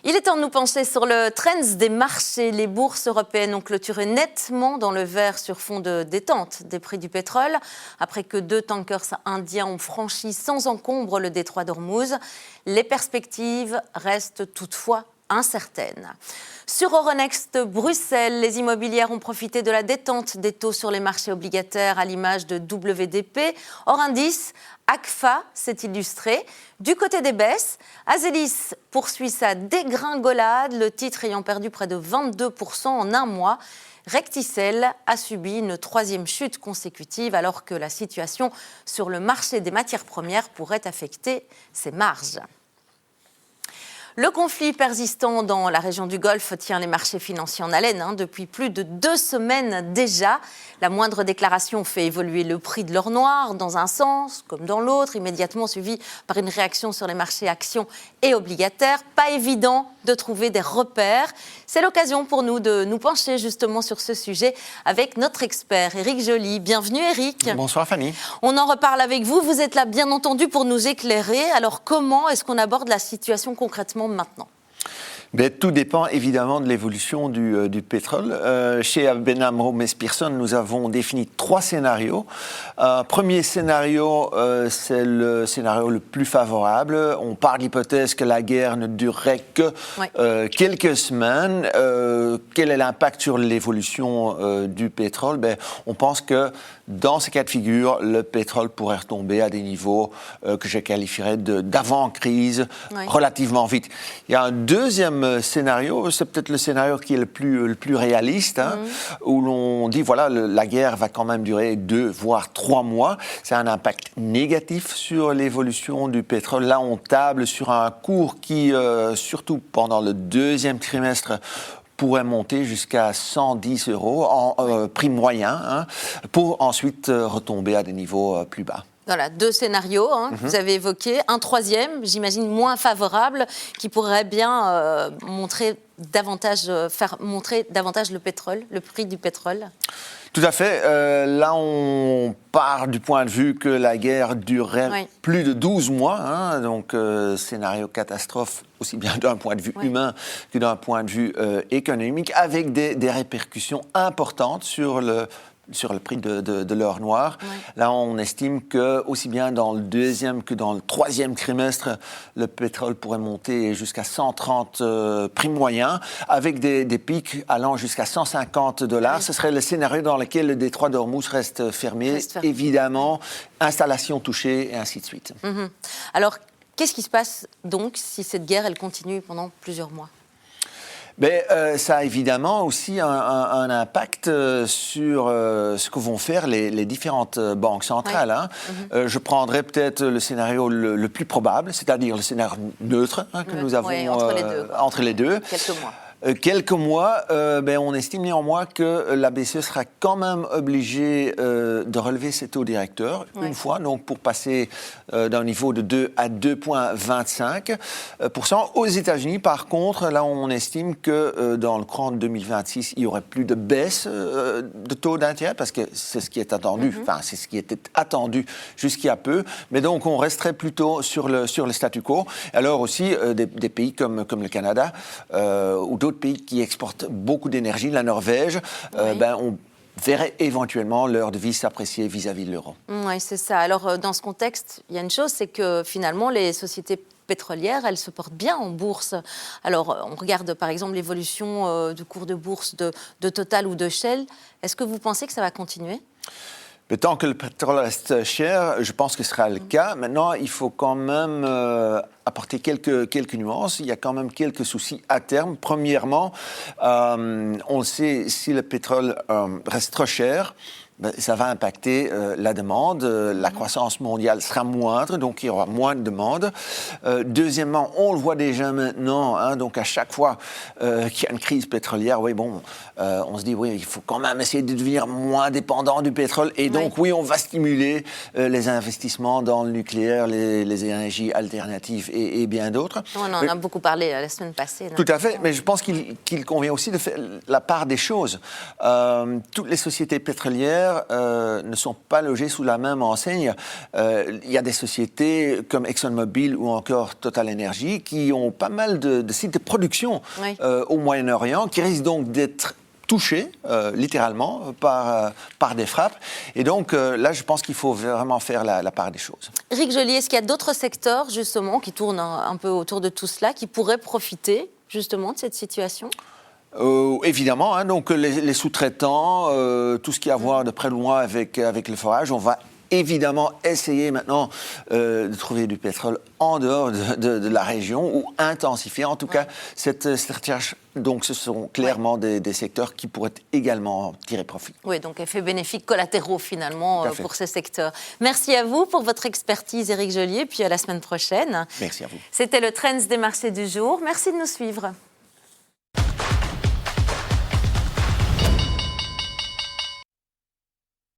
Il est temps de nous pencher sur le trend des marchés. Les bourses européennes ont clôturé nettement dans le vert sur fond de détente des prix du pétrole. Après que 2 tankers indiens ont franchi sans encombre le détroit d'Ormuz, les perspectives restent toutefois incertaines. Sur Euronext Bruxelles, les immobilières ont profité de la détente des taux sur les marchés obligataires à l'image de WDP. Hors indice, Agfa s'est illustré. Du côté des baisses, Azelis poursuit sa dégringolade, le titre ayant perdu près de 22% en un mois. Recticel a subi une 3e chute consécutive alors que la situation sur le marché des matières premières pourrait affecter ses marges. Le conflit persistant dans la région du Golfe tient les marchés financiers en haleine depuis plus de 2 semaines déjà. La moindre déclaration fait évoluer le prix de l'or noir dans un sens comme dans l'autre, immédiatement suivi par une réaction sur les marchés actions et obligataires. Pas évident de trouver des repères. C'est l'occasion pour nous de nous pencher justement sur ce sujet avec notre expert Éric Joly. Bienvenue Éric. Bonsoir Fanny. On en reparle avec vous. Vous êtes là bien entendu pour nous éclairer. Alors comment est-ce qu'on aborde la situation concrètement maintenant ? Tout dépend évidemment de l'évolution du pétrole. Chez ABN AMRO Mees Pierson, nous avons défini 3 scénarios. Premier scénario, c'est le scénario le plus favorable. On part de l'hypothèse que la guerre ne durerait que quelques semaines. Quel est l'impact sur l'évolution du pétrole ? On pense que dans ce cas de figure, le pétrole pourrait retomber à des niveaux que je qualifierais d'avant-crise relativement vite. Il y a un deuxième scénario, c'est peut-être le scénario qui est le plus réaliste, où l'on dit, voilà, la guerre va quand même durer 2 voire 3 mois. C'est un impact négatif sur l'évolution du pétrole. Là, on table sur un cours qui, surtout pendant le 2e trimestre, pourrait monter jusqu'à 110 € en prix moyen, pour ensuite retomber à des niveaux plus bas. Voilà, 2 scénarios que vous avez évoqués. Un 3e, j'imagine moins favorable, qui pourrait bien faire montrer davantage le pétrole, le prix du pétrole. Tout à fait. Là, on part du point de vue que la guerre durerait plus de 12 mois. Donc, scénario catastrophe, aussi bien d'un point de vue humain que d'un point de vue économique, avec des répercussions importantes sur le prix de l'or noir. Là, on estime que, aussi bien dans le 2e que dans le 3e trimestre, le pétrole pourrait monter jusqu'à 130 prix moyen, avec des pics allant jusqu'à 150 $. Ce serait le scénario dans lequel le détroit d'Ormuz reste fermé. Évidemment, installation touchée, et ainsi de suite. Alors, qu'est-ce qui se passe donc si cette guerre, elle continue pendant plusieurs mois ? Ça a évidemment aussi un impact sur ce que vont faire les différentes banques centrales. Je prendrais peut-être le scénario le plus probable, c'est-à-dire le scénario neutre que nous avons entre les deux. Quelques mois. On estime néanmoins que la BCE sera quand même obligée de relever ses taux directeurs une fois, donc pour passer d'un niveau de 2 à 2,25%. Aux États-Unis, par contre, là, on estime que dans le courant de 2026, il y aurait plus de baisse de taux d'intérêt, parce que c'est ce qui est attendu, c'est ce qui était attendu jusqu'il y a peu. Mais donc, on resterait plutôt sur le statu quo. Alors aussi, des pays comme le Canada ou d'autres pays qui exportent beaucoup d'énergie, la Norvège, on verrait éventuellement leur devise s'apprécier vis-à-vis de l'euro. Oui, c'est ça. Alors, dans ce contexte, il y a une chose, c'est que finalement, les sociétés pétrolières, elles se portent bien en bourse. Alors, on regarde par exemple l'évolution du cours de bourse de Total ou de Shell. Est-ce que vous pensez que ça va continuer ? Mais tant que le pétrole reste cher, je pense que ce sera le cas. Maintenant, il faut quand même apporter quelques nuances. Il y a quand même quelques soucis à terme. Premièrement, on le sait, si le pétrole reste trop cher, ça va impacter la demande. La croissance mondiale sera moindre, donc il y aura moins de demande. Deuxièmement, on le voit déjà maintenant, donc à chaque fois qu'il y a une crise pétrolière, on se dit, il faut quand même essayer de devenir moins dépendant du pétrole. Et donc, on va stimuler les investissements dans le nucléaire, les énergies alternatives et bien d'autres. On en a beaucoup parlé la semaine passée. Tout à fait, mais je pense qu'il convient aussi de faire la part des choses. Toutes les sociétés pétrolières acteurs ne sont pas logés sous la même enseigne. Il y a des sociétés comme ExxonMobil ou encore Total Energy qui ont pas mal de sites de production au Moyen-Orient, qui risquent donc d'être touchés, littéralement, par des frappes. Et donc, là, je pense qu'il faut vraiment faire la part des choses. Éric Joly, est-ce qu'il y a d'autres secteurs, justement, qui tournent un peu autour de tout cela, qui pourraient profiter, justement, de cette situation ? Évidemment, hein, donc les sous-traitants, tout ce qui a à voir de près ou de loin avec le forage, on va évidemment essayer maintenant de trouver du pétrole en dehors de la région ou intensifier en tout cas cette recherche. Donc ce sont clairement des secteurs qui pourraient également tirer profit. Oui, donc effets bénéfiques collatéraux finalement pour ces secteurs. Merci à vous pour votre expertise, Éric Joly, et puis à la semaine prochaine. Merci à vous. C'était le Trends des marchés du jour. Merci de nous suivre.